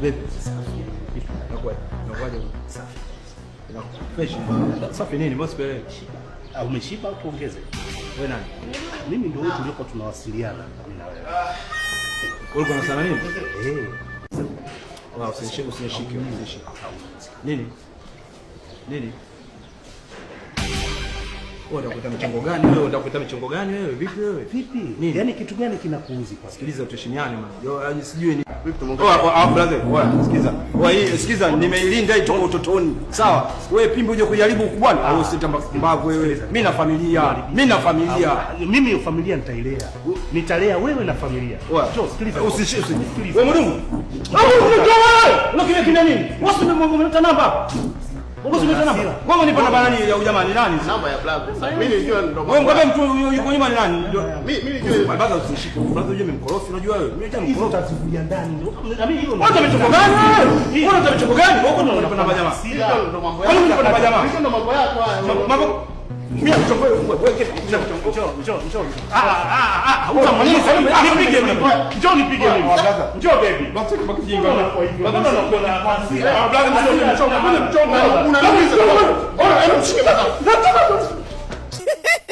Vipi? Safi. Nakwaje? Safi. Fresh. Safi nini? Boss pele. Umeshiba au tuongeze? Wewe nani? Mimi ndio wewe tulikuwa tunawasiliana mimi na wewe. Ulikuwa unasema nini? Wao usishike. Nini? Wewe utakuta mchongo gani wewe? Vipi wewe? Nini? Yaani kitu gani kinakuuzi kwa? Sikiliza tuheshimiane man. Sijui ni vipi tumeongea. Brother, sikiliza. Sikiza nimeilinda hii toka utotoni. Sawa? Wewe pimbi uje kujaribu ukubwani. Au usitambambavu wewe. Mimi na familia. Mimi familia nitailea. Nitalea wewe na familia. Njoo sikiliza. Usisikilize. Wewe mwanangu. Unakimbia kina nini? Umeleta namba. Umeleta namba. Wewe unipa namba nani ya ujamaa ni nani? Namba ya black. Mimi nilijua ndo. Wewe mkwambia mtu yuko nyuma ni nani? Mimi nilijua. Baada usishike. Brother unajua mimi mkorofi unajua wewe. Mimi jamaa mkorofi utazivulia ndani ndio. Mimi hiyo. Wewe umechoko gani wewe? Wewe umechoko gani? Wewe ndo unapenda majamaa. Ndo mambo yako. Wewe unapenda majamaa. Ndo mambo yako haya. Mambo mimi nakuchongoa wewe kitu njoo. Utamaliza nipige mimi. Njoo nipige mimi. Njoo baby. Baki jinga. Bado nakuona hasira. Blaga mchongo. Unauliza. Ona, mshike baba.